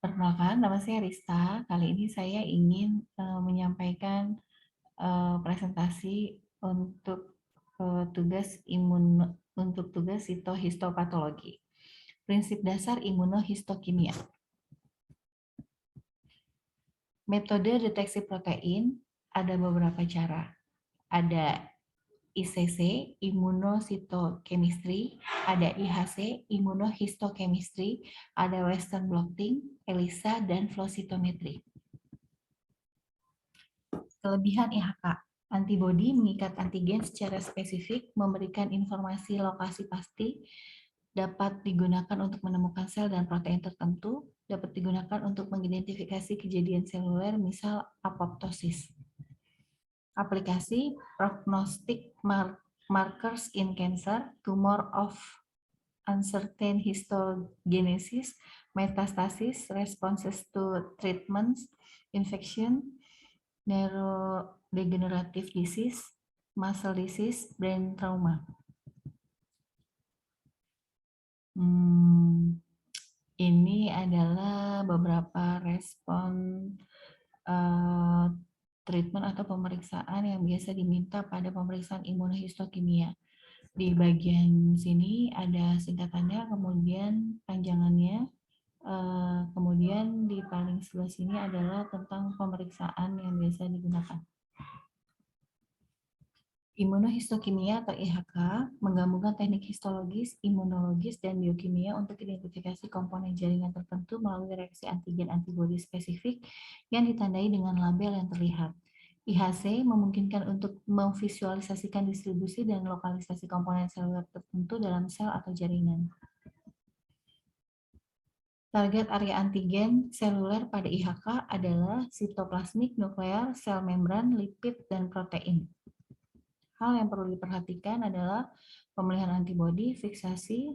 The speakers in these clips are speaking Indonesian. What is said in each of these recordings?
Perkenalkan, nama saya Rista. Kali ini saya ingin menyampaikan presentasi untuk tugas sitohistopatologi. Prinsip dasar imunohistokimia. Metode deteksi protein ada beberapa cara. Ada ICC, immunocytochemistry, ada IHC, immunohistochemistry, ada Western blotting, ELISA, dan flow cytometry. Kelebihan IHK, antibodi mengikat antigen secara spesifik, memberikan informasi lokasi pasti, dapat digunakan untuk menemukan sel dan protein tertentu, dapat digunakan untuk mengidentifikasi kejadian seluler, misal apoptosis. Aplikasi prognostic markers in cancer, tumor of uncertain histogenesis, metastasis, responses to treatments, infection, neurodegenerative disease, muscle disease, brain trauma. Ini adalah beberapa respon treatment atau pemeriksaan yang biasa diminta pada pemeriksaan imunohistokimia. Di bagian sini ada singkatannya, kemudian panjangannya, kemudian di paling sebelah sini adalah tentang pemeriksaan yang biasa digunakan. Imunohistokimia atau IHK menggabungkan teknik histologis, imunologis, dan biokimia untuk identifikasi komponen jaringan tertentu melalui reaksi antigen-antibodi spesifik yang ditandai dengan label yang terlihat. IHC memungkinkan untuk memvisualisasikan distribusi dan lokalisasi komponen seluler tertentu dalam sel atau jaringan. Target area antigen seluler pada IHK adalah sitoplasmik, nuklear, sel membran, lipid, dan protein. Hal yang perlu diperhatikan adalah pemilihan antibodi, fiksasi,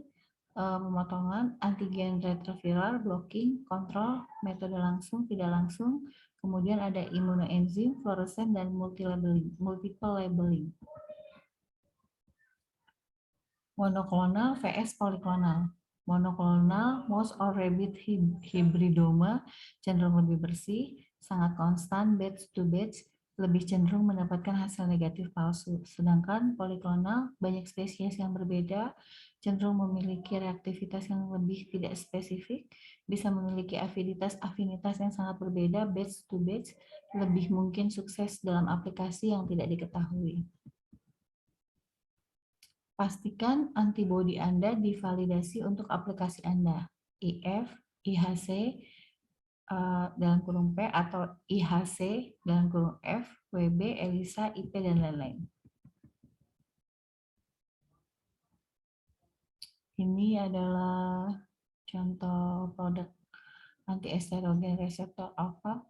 pemotongan, antigen retroviral, blocking, kontrol, metode langsung, tidak langsung, kemudian ada immunoenzim, fluoresen, dan multiple labeling. Monoklonal vs poliklonal. Monoklonal, most or rabbit hybridoma cenderung lebih bersih, sangat konstan, batch to batch, lebih cenderung mendapatkan hasil negatif palsu. Sedangkan poliklonal, banyak spesies yang berbeda, cenderung memiliki reaktivitas yang lebih tidak spesifik, bisa memiliki afinitas yang sangat berbeda, batch to batch, lebih mungkin sukses dalam aplikasi yang tidak diketahui. Pastikan antibodi Anda divalidasi untuk aplikasi Anda, IF, IHC, dalam kurung P atau IHC dalam kurung F, WB, ELISA, IP, dan lain-lain. Ini adalah contoh produk antiesterogen reseptor alfa.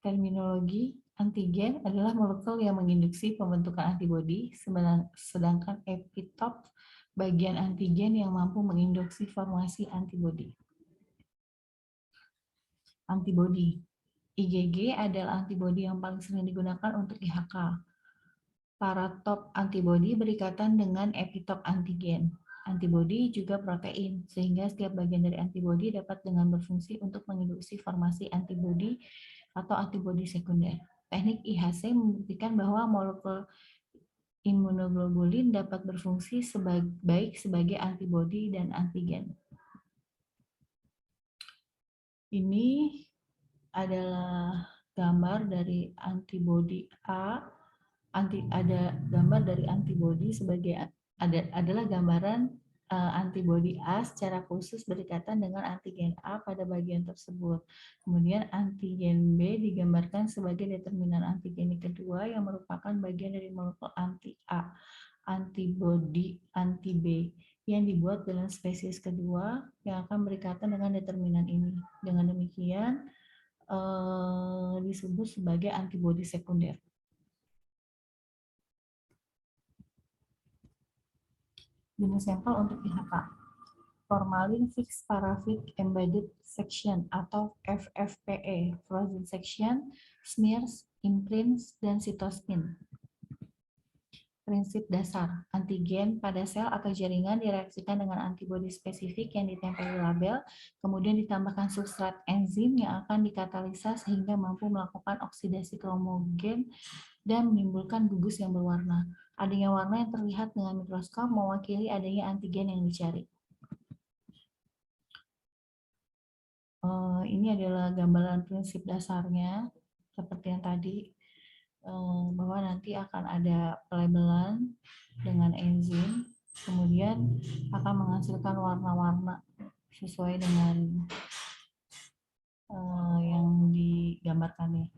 Terminologi, antigen adalah molekul yang menginduksi pembentukan antibodi, sedangkan epitop bagian antigen yang mampu menginduksi formasi antibodi. Antibodi. IgG adalah antibodi yang paling sering digunakan untuk IHK. Para top antibodi berikatan dengan epitop antigen. Antibodi juga protein, sehingga setiap bagian dari antibodi dapat dengan berfungsi untuk menginduksi formasi antibodi atau antibodi sekunder. Teknik IHC membuktikan bahwa molekul immunoglobulin dapat berfungsi baik sebagai antibodi dan antigen. Ini adalah gambar dari antibodi A, ada gambar dari antibodi sebagai adalah gambaran antibodi A secara khusus berikatan dengan antigen A pada bagian tersebut. Kemudian antigen B digambarkan sebagai determinan antigen kedua yang merupakan bagian dari molekul anti A, antibodi anti B yang dibuat dengan spesies kedua yang akan berikatan dengan determinan ini. Dengan demikian disebut sebagai antibodi sekunder. Jenis sampel untuk IHK. Formalin fixed paraffin embedded section atau FFPE, frozen section, smears, imprints, dan cytospin. prinsip dasar. Antigen pada sel atau jaringan direaksikan dengan antibodi spesifik yang ditempeli label, kemudian ditambahkan substrat enzim yang akan dikatalisa sehingga mampu melakukan oksidasi kromogen dan menimbulkan gugus yang berwarna. Adanya warna yang terlihat dengan mikroskop mewakili adanya antigen yang dicari. Ini adalah gambaran prinsip dasarnya, seperti yang tadi, bahwa nanti akan ada pelabelan dengan enzim, kemudian akan menghasilkan warna-warna sesuai dengan yang digambarkannya.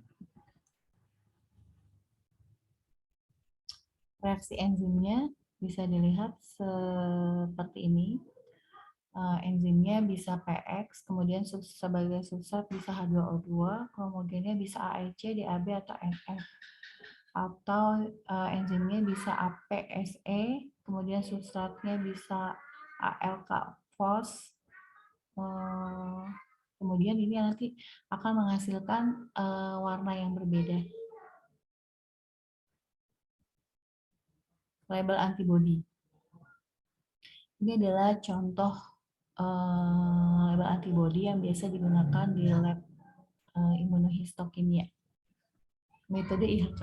Reaksi enzimnya bisa dilihat seperti ini. Enzimnya bisa PX, kemudian sebagai substrat bisa H2O2, kromogennya bisa AEC, DAB, atau NF. Atau enzimnya bisa APSE, kemudian substratnya bisa ALK FOS. Kemudian ini nanti akan menghasilkan warna yang berbeda. Label antibody. Ini adalah contoh label antibody yang biasa digunakan di lab imunohistokimia. Metode IHK,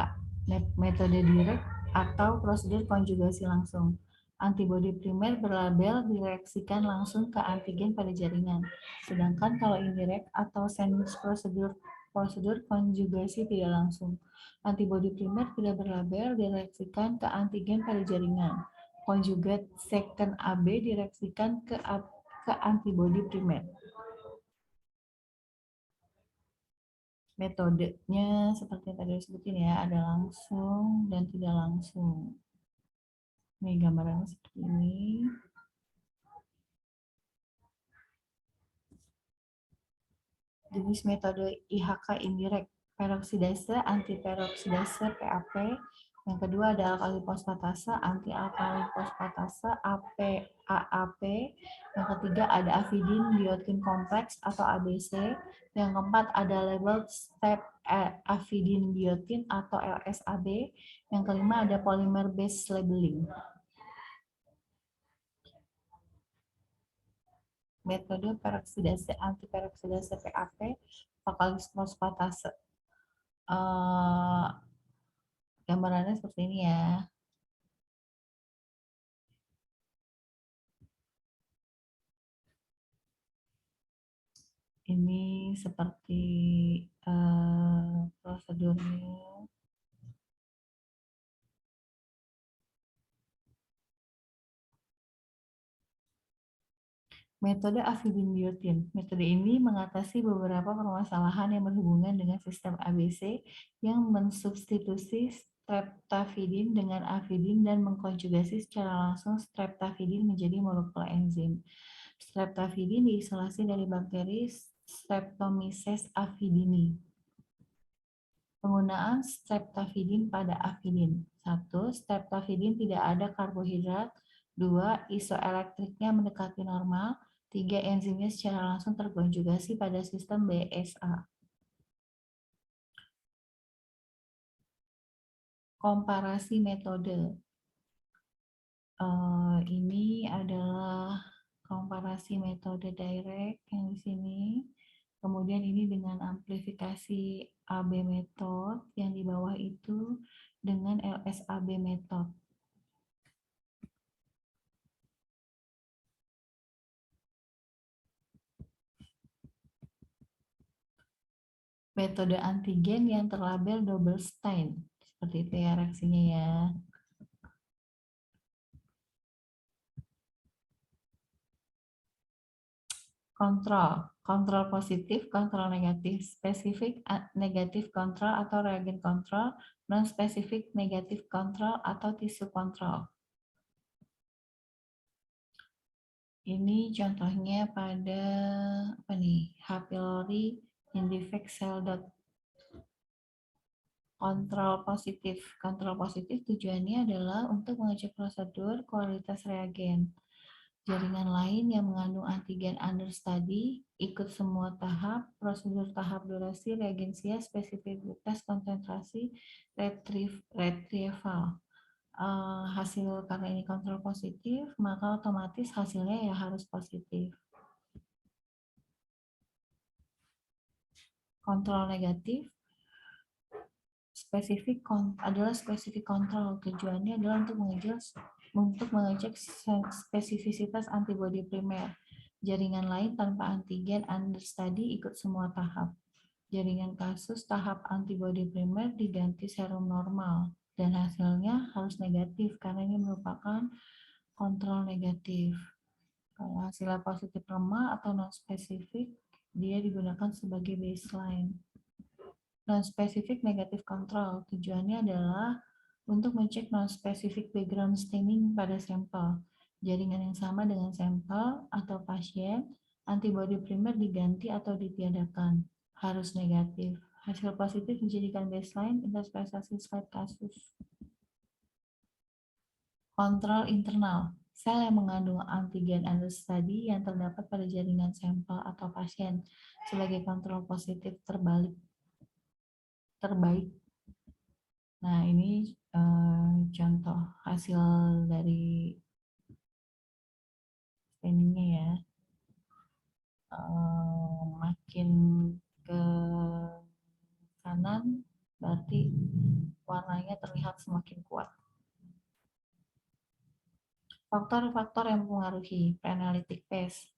metode direct atau prosedur konjugasi langsung. Antibodi primer berlabel direaksikan langsung ke antigen pada jaringan. Sedangkan kalau indirect atau sandwich prosedur konjugasi tidak langsung. Antibodi primer tidak berlabel direaksikan ke antigen pada jaringan. Conjugate second AB direaksikan ke antibodi primer. Metodenya seperti yang tadi disebutin ya, ada langsung dan tidak langsung. Ini gambarannya seperti ini. Jenis metode IHK indirect, peroksidase, antiperoksidase, PAP. Yang kedua ada alkali fosfatase, anti alkali fosfatase, AAP. Yang ketiga ada avidin biotin kompleks atau ABC. Yang keempat ada label step avidin biotin atau LSAB. Yang kelima ada polymer base labeling. Metode peroksidase, antiperoksidase, PAP, alkali fosfatase. Gambarannya seperti ini ya. Ini seperti prosedurnya. Metode avidin biotin. Metode ini mengatasi beberapa permasalahan yang berhubungan dengan sistem ABC yang mensubstitusi streptavidin dengan avidin dan mengkonjugasi secara langsung streptavidin menjadi molekul enzim. Streptavidin diisolasi dari bakteri Streptomyces avidini. Penggunaan streptavidin pada avidin. 1. Streptavidin tidak ada karbohidrat. 2. Isoelektriknya mendekati normal. 3. Enzimnya secara langsung terkonjugasi pada sistem BSA. Komparasi metode. Ini adalah komparasi metode direct yang di sini. Kemudian ini dengan amplifikasi AB method yang di bawah itu dengan LSAB method. Metode antigen yang terlabel double stain. Seperti itu ya reaksinya ya. Kontrol positif, kontrol negatif, spesifik negatif kontrol atau reagen kontrol, non spesifik negatif kontrol atau tisu kontrol. Ini contohnya pada apa nih? H. pylori indifect cell dot. Kontrol positif. Kontrol positif tujuannya adalah untuk mengecek prosedur kualitas reagen. Jaringan lain yang mengandung antigen understudy ikut semua tahap, prosedur tahap durasi, reagensia, spesifitas, konsentrasi, retrieval. hasil karena ini kontrol positif, maka otomatis hasilnya ya harus positif. Kontrol negatif adalah spesifik kontrol. Tujuannya adalah untuk mengecek spesifisitas antibodi primer. Jaringan lain tanpa antigen understudy ikut semua tahap. Jaringan kasus tahap antibodi primer diganti serum normal dan hasilnya harus negatif karena ini merupakan kontrol negatif. Kalau hasilnya positif lemah atau non spesifik, dia digunakan sebagai baseline. Non-specific negative control tujuannya adalah untuk mencek non-specific background staining pada sampel. Jaringan yang sama dengan sampel atau pasien, antibodi primer diganti atau ditiadakan. Harus negatif. Hasil positif dijadikan baseline interpretasi slide kasus. Kontrol internal. Sel yang mengandung antigen understudy yang terdapat pada jaringan sampel atau pasien sebagai kontrol positif terbaik. Nah, ini contoh hasil dari stainingnya ya. Makin ke kanan berarti warnanya terlihat semakin kuat. Faktor-faktor yang mempengaruhi pre-analytic phase.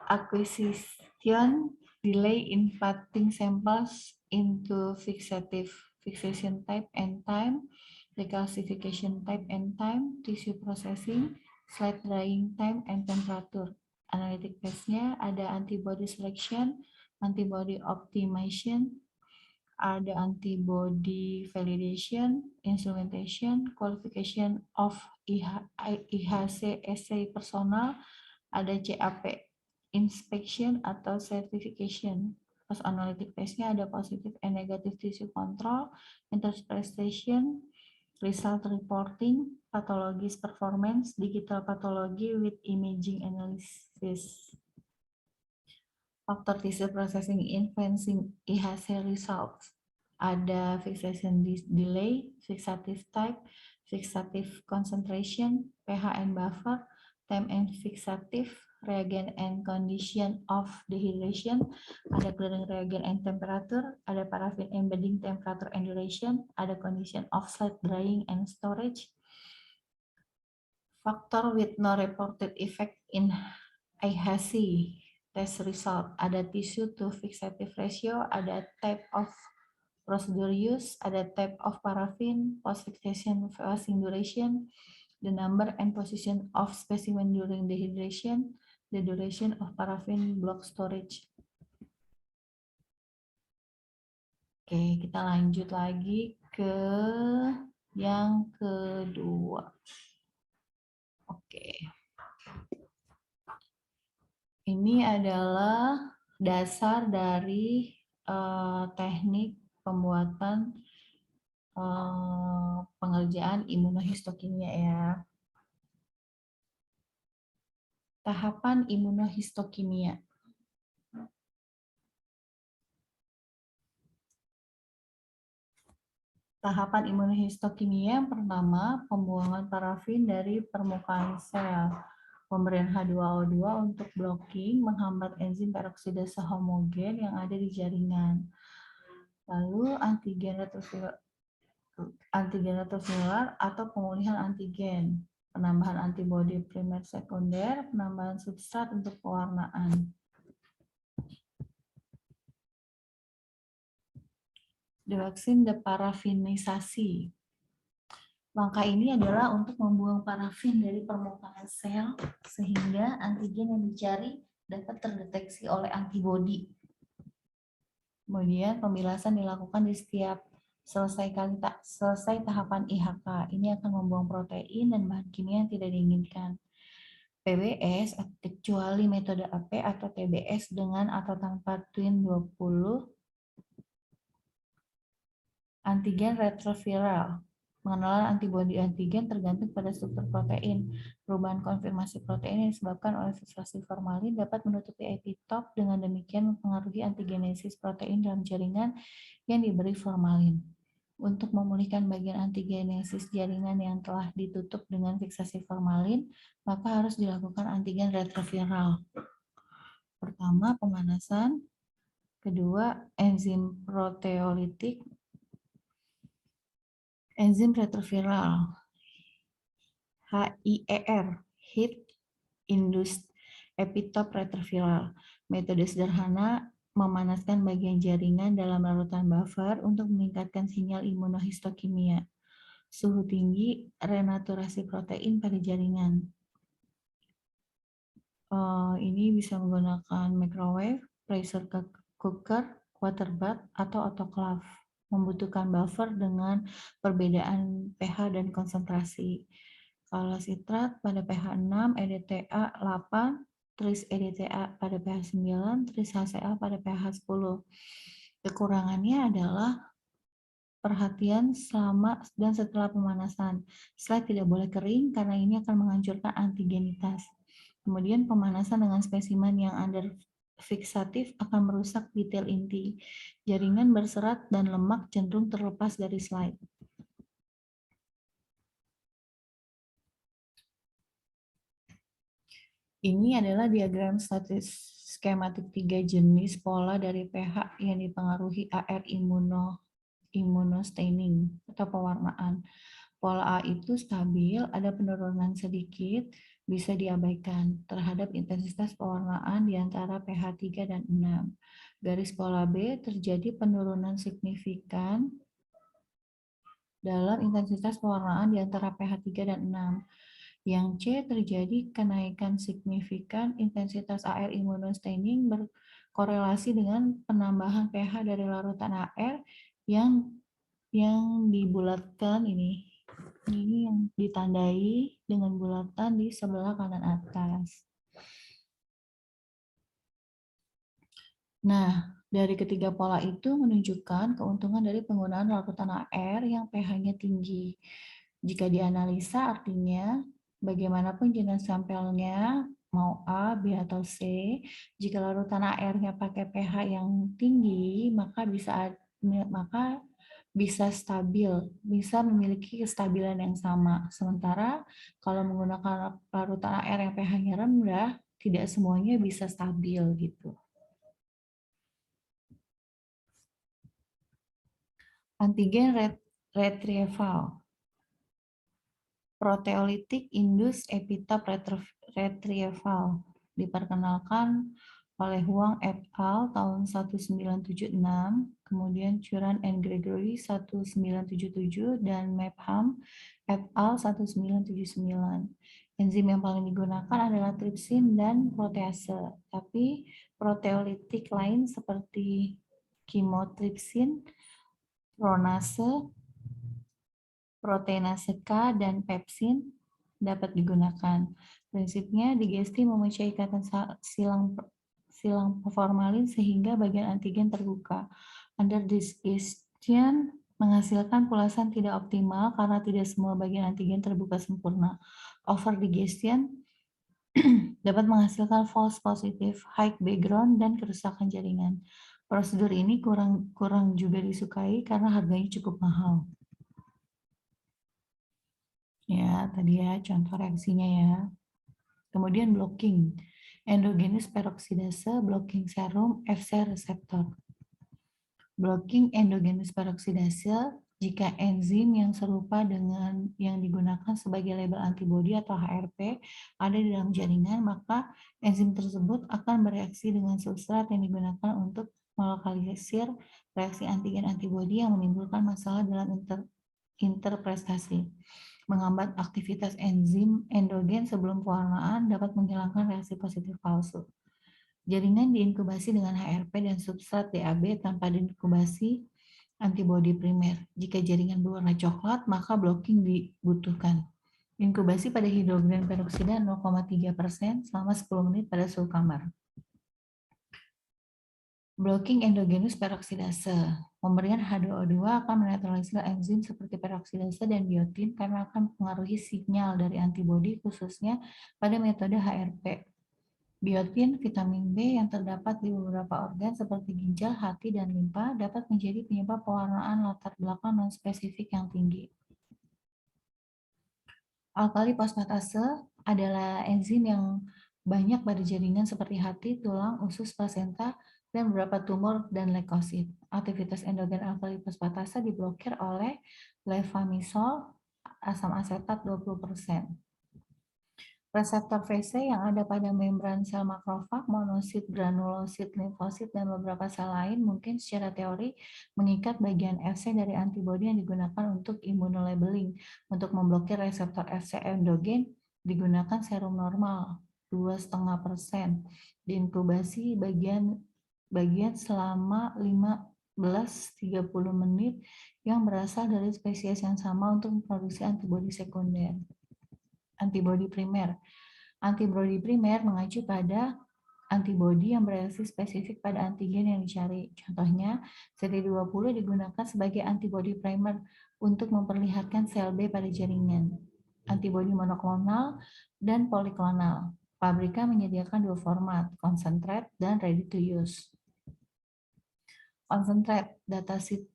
Acquisition delay in parting samples into fixation type and time, recalcification type and time, tissue processing, slide drying time, and temperature. Analytic phase-nya ada antibody selection, antibody optimization, ada antibody validation, instrumentation, qualification of IHC assay personal, ada CAP, inspection atau certification. Post analytic phase-nya ada positive and negative tissue control, interpretation, result reporting, pathologist performance, digital pathology with imaging analysis. Faktor tissue processing influencing IHC results. Ada fixation delay, fixative type, fixative concentration, pH and buffer, time and fixative, reagent and condition of dehydration, ada clearing reagent and temperature, ada paraffin embedding temperature and duration, ada condition of slide drying and storage. Factor with no reported effect in IHC test result, ada tissue to fixative ratio, ada type of procedure use, ada type of paraffin, post-fixation fusing duration, the number and position of specimen during dehydration, the duration of paraffin block storage. Oke, kita lanjut lagi ke yang kedua. Oke. Ini adalah dasar dari teknik pembuatan pengerjaan imunohistokimia ya. Tahapan imunohistokimia. Tahapan imunohistokimia yang pertama, pembuangan parafin dari permukaan sel. Pemberian H2O2 untuk blocking menghambat enzim peroksidase homogen yang ada di jaringan. Lalu antigen retrovirular atau pemulihan antigen, penambahan antibodi primer sekunder, penambahan substrat untuk pewarnaan. Devaksin deparafinisasi. Langkah ini adalah untuk membuang parafin dari permukaan sel sehingga antigen yang dicari dapat terdeteksi oleh antibodi. Kemudian pembilasan dilakukan di setiap selesai tahapan IHK. Ini akan membuang protein dan bahan kimia yang tidak diinginkan. PBS kecuali metode AP atau TBS dengan atau tanpa twin 20. Antigen retroviral. Pengenalan antibodi antigen tergantung pada struktur protein. Perubahan konfirmasi protein yang disebabkan oleh filtrasi formalin dapat menutupi epitop, dengan demikian mempengaruhi antigenesis protein dalam jaringan yang diberi formalin. Untuk memulihkan bagian antigenesis jaringan yang telah ditutup dengan fiksasi formalin, maka harus dilakukan antigen retroviral. Pertama, pemanasan. Kedua, enzim proteolitik. Enzim retroviral. HIER, Heat Induced Epitope Retroviral. Metode sederhana memanaskan bagian jaringan dalam larutan buffer untuk meningkatkan sinyal imunohistokimia. Suhu tinggi, renaturasi protein pada jaringan. Ini bisa menggunakan microwave, pressure cooker, water bath, atau autoclave. Membutuhkan buffer dengan perbedaan pH dan konsentrasi. Kalau sitrat pada pH 6, EDTA 8, tris EDTA pada pH 9, tris HCl pada pH 10. Kekurangannya adalah perhatian selama dan setelah pemanasan. Slide tidak boleh kering karena ini akan menghancurkan antigenitas. Kemudian pemanasan dengan spesimen yang under fiksatif akan merusak detail inti. Jaringan berserat dan lemak cenderung terlepas dari slide. Ini adalah diagram statis skematik 3 jenis pola dari pH yang dipengaruhi AR immunostaining atau pewarnaan. Pola A itu stabil, ada penurunan sedikit, bisa diabaikan terhadap intensitas pewarnaan di antara pH 3 dan 6. Garis pola B terjadi penurunan signifikan dalam intensitas pewarnaan di antara pH 3 dan 6. Yang C terjadi kenaikan signifikan intensitas AR immunostaining berkorelasi dengan penambahan pH dari larutan AR yang dibulatkan ini yang ditandai dengan bulatan di sebelah kanan atas. Nah, dari ketiga pola itu menunjukkan keuntungan dari penggunaan larutan AR yang pH-nya tinggi. Jika dianalisa artinya bagaimanapun jenis sampelnya, mau A, B, atau C, jika larutan AR-nya pakai pH yang tinggi, maka bisa stabil, bisa memiliki kestabilan yang sama. Sementara kalau menggunakan larutan AR yang pH-nya rendah, tidak semuanya bisa stabil gitu. Antigen retrieval. Proteolitik Indus Epitope Retrieval diperkenalkan oleh Huang et al. Tahun 1976, kemudian Curran and Gregory 1977, dan Mepham et al. 1979. Enzim yang paling digunakan adalah tripsin dan protease, tapi proteolitik lain seperti chymotrypsin, pronase, proteinase K, dan pepsin dapat digunakan. Prinsipnya, digesti memecah ikatan silang formalin sehingga bagian antigen terbuka. Under digestion menghasilkan pulasan tidak optimal karena tidak semua bagian antigen terbuka sempurna. Over digestion dapat menghasilkan false positive, high background, dan kerusakan jaringan. Prosedur ini kurang juga disukai karena harganya cukup mahal. Ya, tadi ya contoh reaksinya ya. Kemudian blocking. Endogenous peroksidase, blocking serum, Fc reseptor. Blocking endogenous peroksidase jika enzim yang serupa dengan yang digunakan sebagai label antibodi atau HRP ada di dalam jaringan, maka enzim tersebut akan bereaksi dengan substrat yang digunakan untuk melokalisir reaksi antigen antibodi yang menimbulkan masalah dalam interpretasi. Menghambat aktivitas enzim endogen sebelum pewarnaan dapat menghilangkan reaksi positif palsu. Jaringan diinkubasi dengan HRP dan substrat DAB tanpa diinkubasi antibodi primer. Jika jaringan berwarna coklat, maka blocking dibutuhkan. Inkubasi pada hidrogen peroksida 0,3% selama 10 menit pada suhu kamar. Blocking endogenous peroksidase. Pemberian H2O2 akan menetralisir enzim seperti peroksidase dan biotin karena akan mempengaruhi sinyal dari antibodi khususnya pada metode HRP. Biotin, vitamin B yang terdapat di beberapa organ seperti ginjal, hati, dan limpa dapat menjadi penyebab pewarnaan latar belakang non-spesifik yang tinggi. Alkali fosfatase adalah enzim yang banyak pada jaringan seperti hati, tulang, usus, plasenta, dan beberapa tumor dan leukosit. Aktivitas endogen alkali fosfatase diblokir oleh levamisol, asam asetat 20%. Reseptor VC yang ada pada membran sel makrofag, monosit, granulosit, limfosit, dan beberapa sel lain mungkin secara teori mengikat bagian Fc dari antibodi yang digunakan untuk immunolabeling. Untuk memblokir reseptor Fc endogen digunakan serum normal 2,5%. Diinkubasi bagian selama 15-30 menit yang berasal dari spesies yang sama untuk memproduksi antibodi sekunder. Antibodi primer. Antibodi primer mengacu pada antibodi yang bereaksi spesifik pada antigen yang dicari. Contohnya, CD20 digunakan sebagai antibodi primer untuk memperlihatkan sel B pada jaringan. Antibodi monoklonal dan poliklonal. Pabrikan menyediakan dua format, concentrate dan ready to use. Concentrate, dataset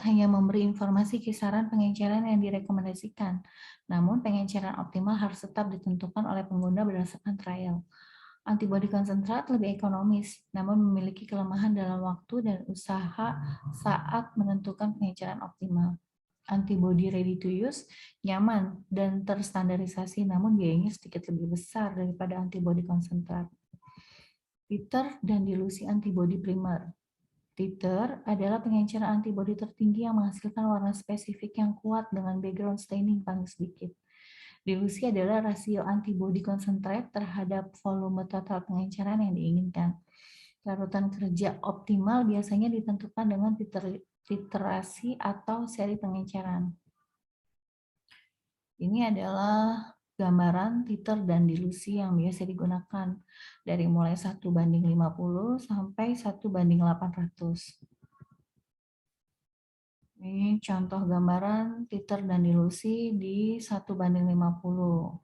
hanya memberi informasi kisaran pengenceran yang direkomendasikan. Namun, pengenceran optimal harus tetap ditentukan oleh pengguna berdasarkan trial. Antibodi konsentrat lebih ekonomis, namun memiliki kelemahan dalam waktu dan usaha saat menentukan pengenceran optimal. Antibodi ready to use nyaman dan terstandarisasi, namun biayanya sedikit lebih besar daripada antibodi konsentrat. Titer dan dilusi antibodi primer. Titer adalah pengenceran antibodi tertinggi yang menghasilkan warna spesifik yang kuat dengan background staining paling sedikit. Dilusi adalah rasio antibodi konsentrat terhadap volume total pengenceran yang diinginkan. Larutan kerja optimal biasanya ditentukan dengan titerasi atau seri pengenceran. Ini adalah gambaran titer dan dilusi yang biasa digunakan dari mulai 1:50 sampai 1:800. Ini contoh gambaran titer dan dilusi di 1:50.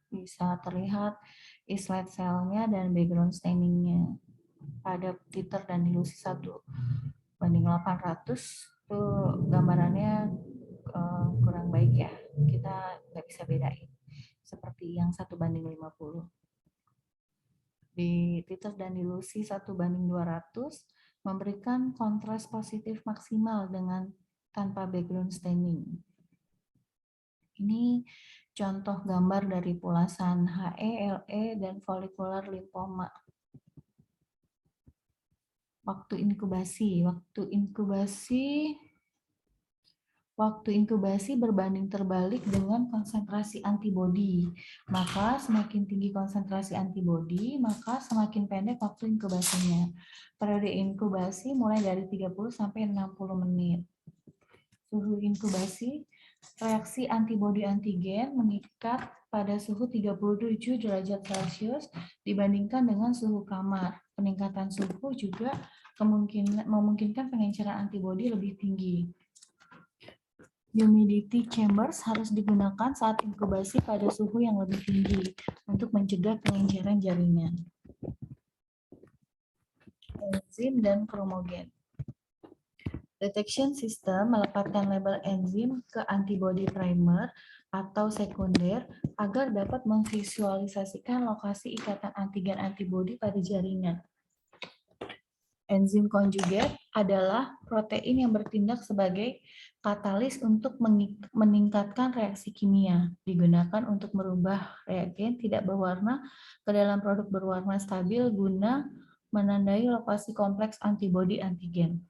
Bisa terlihat islet selnya dan background stainingnya. Pada titer dan dilusi 1:800 itu gambarannya kurang baik ya. Kita nggak bisa bedain. Seperti yang 1:50. Di titer dan dilusi 1:200 memberikan kontras positif maksimal dengan tanpa background staining. Ini contoh gambar dari pulasan HE, LE, dan folikular limfoma. Waktu inkubasi berbanding terbalik dengan konsentrasi antibodi. Maka semakin tinggi konsentrasi antibodi, maka semakin pendek waktu inkubasinya. Periode inkubasi mulai dari 30 sampai 60 menit. Suhu inkubasi, reaksi antibodi antigen meningkat pada suhu 37 derajat Celcius dibandingkan dengan suhu kamar. Peningkatan suhu juga memungkinkan pengenceran antibodi lebih tinggi. Humidity chambers harus digunakan saat inkubasi pada suhu yang lebih tinggi untuk mencegah pengenceran jaringan. Enzim dan kromogen. Detection system melepaskan label enzim ke antibody primer atau sekunder agar dapat memvisualisasikan lokasi ikatan antigen antibodi pada jaringan. Enzim konjugat adalah protein yang bertindak sebagai katalis untuk meningkatkan reaksi kimia, digunakan untuk merubah reagen tidak berwarna ke dalam produk berwarna stabil guna menandai lokasi kompleks antibodi antigen.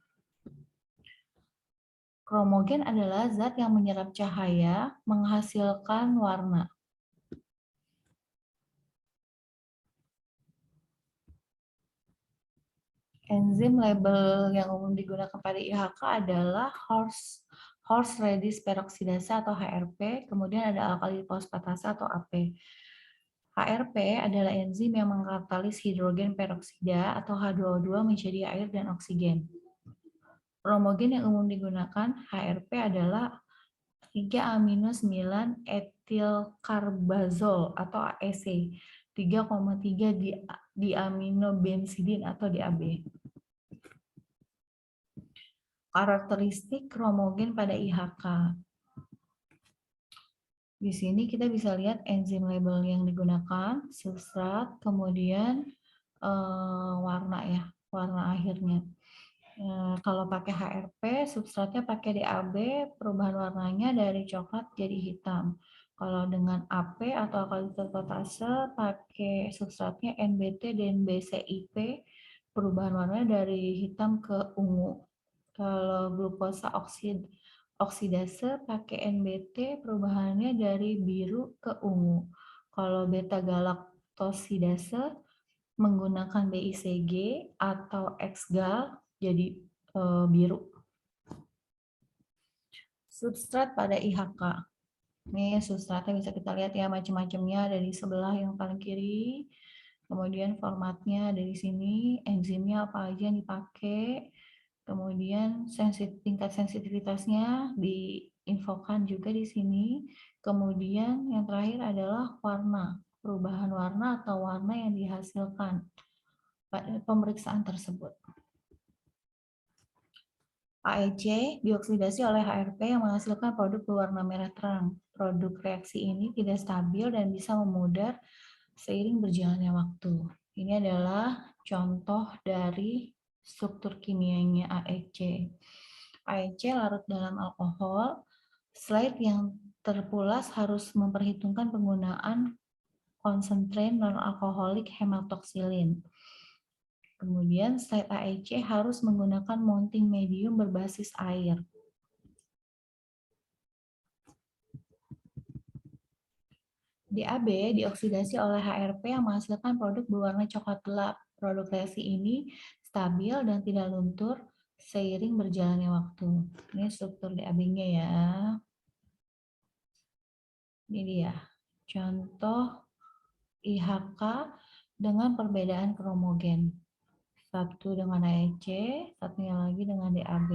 Kromogen adalah zat yang menyerap cahaya, menghasilkan warna. Enzim label yang umum digunakan pada IHK adalah horse radish peroksidasa atau HRP, kemudian ada alkali fosfatase atau AP. HRP adalah enzim yang mengkatalis hidrogen peroksida atau H2O2 menjadi air dan oksigen. Kromogen yang umum digunakan HRP adalah 3-amino 9 etilkarbazol atau AEC. 3,3 diaminobensidin atau DAB. Karakteristik kromogen pada IHK. Di sini kita bisa lihat enzim label yang digunakan, substrat, kemudian warna ya, warna akhirnya. Kalau pakai HRP, substratnya pakai DAB, perubahan warnanya dari coklat jadi hitam. Kalau dengan AP atau alkali terpotase, pakai substratnya NBT dan BCIP, perubahan warnanya dari hitam ke ungu. Kalau glukosa oksidase pakai NBT, perubahannya dari biru ke ungu. Kalau beta galaktosidase menggunakan BICG atau XGAL jadi biru. Substrat pada IHK. Nih substratnya bisa kita lihat ya, macam-macamnya ada di sebelah yang paling kiri. Kemudian formatnya dari sini, enzimnya apa aja yang dipakai. Kemudian tingkat sensitivitasnya diinfokan juga di sini. Kemudian yang terakhir adalah warna, perubahan warna atau warna yang dihasilkan pada pemeriksaan tersebut. AEC dioksidasi oleh HRP yang menghasilkan produk berwarna merah terang. Produk reaksi ini tidak stabil dan bisa memudar seiring berjalannya waktu. Ini adalah contoh dari struktur kimianya AEC. AEC larut dalam alkohol. Slide yang terpulas harus memperhitungkan penggunaan konsentrat non-alkoholik hematoksilin. Kemudian slide AEC harus menggunakan mounting medium berbasis air. DAB dioksidasi oleh HRP yang menghasilkan produk berwarna coklat gelap. Produk reaksi ini stabil dan tidak luntur seiring berjalannya waktu. Ini struktur DAB-nya ya. Ini dia. Contoh IHK dengan perbedaan kromogen. Satu dengan AEC, satunya lagi dengan DAB.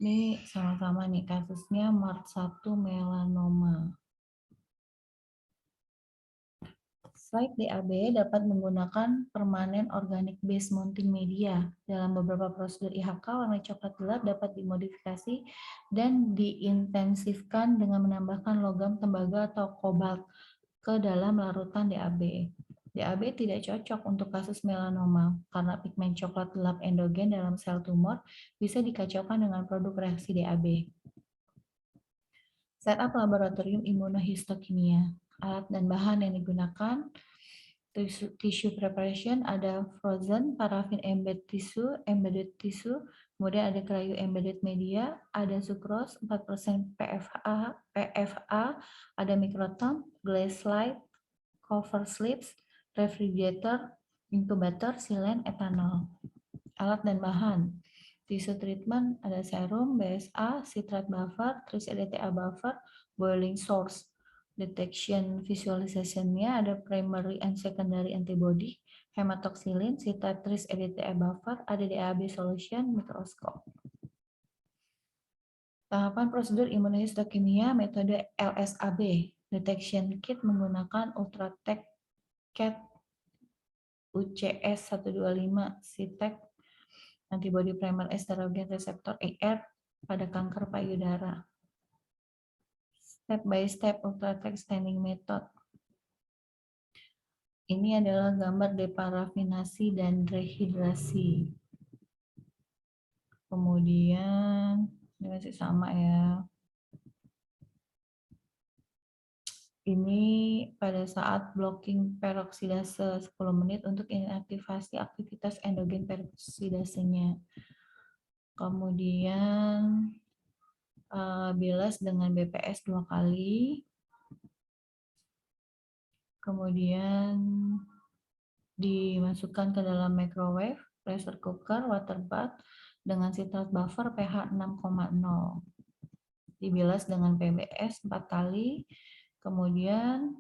Ini sama-sama nih kasusnya MART1 melanoma. Slide DAB dapat menggunakan permanen organic base mounting media. Dalam beberapa prosedur IHK, warna coklat gelap dapat dimodifikasi dan diintensifkan dengan menambahkan logam tembaga atau kobalt ke dalam larutan DAB. DAB tidak cocok untuk kasus melanoma karena pigmen coklat gelap endogen dalam sel tumor bisa dikacaukan dengan produk reaksi DAB. Setup laboratorium imunohistokimia. Alat dan bahan yang digunakan, tissue preparation, ada frozen, paraffin embedded tissue, kemudian ada kayu embedded media, ada sucrose 4% PFA, ada microton, glass slide, cover slips, refrigerator, inkubator, silen, etanol. Alat dan bahan. Tisu treatment ada serum, BSA, citrate buffer, tris EDTA buffer, boiling source. Detection visualization-nya ada primary and secondary antibody, hematoxylin, citrate tris EDTA buffer, ada DAB solution, mikroskop. Tahapan prosedur imunohistokimia metode LSAB. Detection kit menggunakan Ultratech CAT UCS 125 CTEC antibody primer estrogen reseptor ER pada kanker payudara. Step by step Ultratech staining method. Ini adalah gambar deparafinasi dan rehidrasi. Kemudian ini masih sama ya. Ini pada saat blocking peroksidase 10 menit untuk inaktivasi aktivitas endogen peroksidasenya. Kemudian bilas dengan BPS 2 kali. Kemudian dimasukkan ke dalam microwave, pressure cooker, water bath dengan citrate buffer pH 6,0. Dibilas dengan PBS 4 kali. Kemudian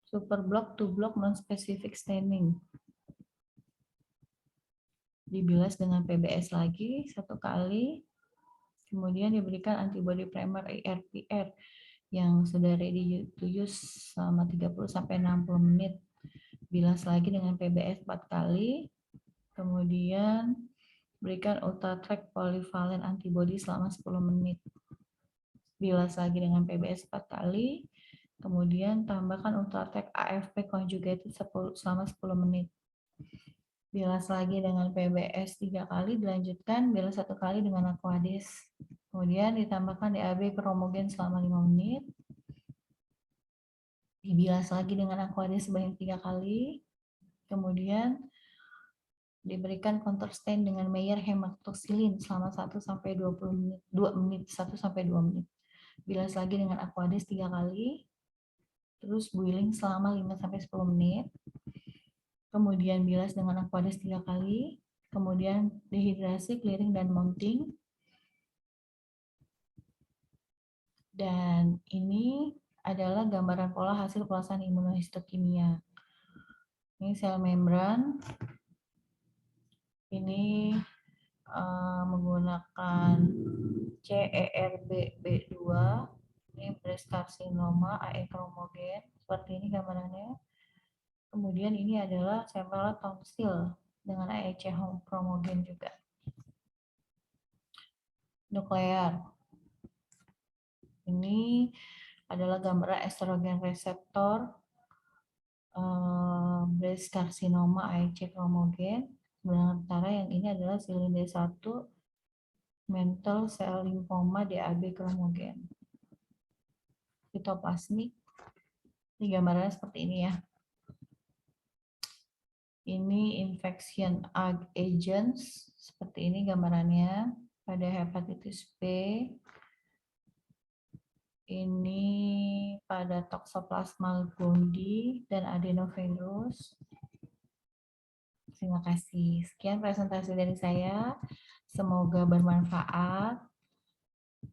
super block to block non-specific staining. Dibilas dengan PBS lagi 1 kali. Kemudian diberikan antibody primer IRPR yang sudah ready to use selama 30-60 menit. Bilas lagi dengan PBS 4 kali. Kemudian berikan Ultratrack Polyvalent Antibody selama 10 menit. Bilas lagi dengan PBS 4 kali. Kemudian tambahkan Ultratrack AFP Conjugated selama 10 menit. Bilas lagi dengan PBS 3 kali, dilanjutkan bilas 1 kali dengan Aquadis. Kemudian ditambahkan DAB Chromogen selama 5 menit. Dibilas lagi dengan Aquadis sebanyak 3 kali. Kemudian diberikan counter stain dengan Meyer hematoxylin selama 1-20 menit, 2 menit, 1-2 menit. Bilas lagi dengan Aquadis 3 kali. Terus boiling selama 5-10 menit. Kemudian bilas dengan Aquadis 3 kali. Kemudian dehidrasi, clearing, dan mounting. Dan ini adalah gambaran pola hasil pelasan imunohistokimia. Ini sel membran. Ini menggunakan CERB-B2. Ini breast carcinoma AE chromogen. Seperti ini gambarannya. Kemudian ini adalah sampel tonsil dengan AEC chromogen juga. Nuklear. Ini adalah gambaran estrogen reseptor breast carcinoma AEC chromogen. Sementara yang ini adalah silin D1 mantle cell lymphoma DAB chromogen. Sitoplasmik. Ini gambarannya seperti ini ya. Ini infection agents. Seperti ini gambarannya pada hepatitis B. Ini pada Toxoplasma gondii dan adenovirus. Terima kasih. Sekian presentasi dari saya. Semoga bermanfaat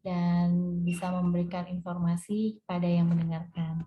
dan bisa memberikan informasi pada yang mendengarkan.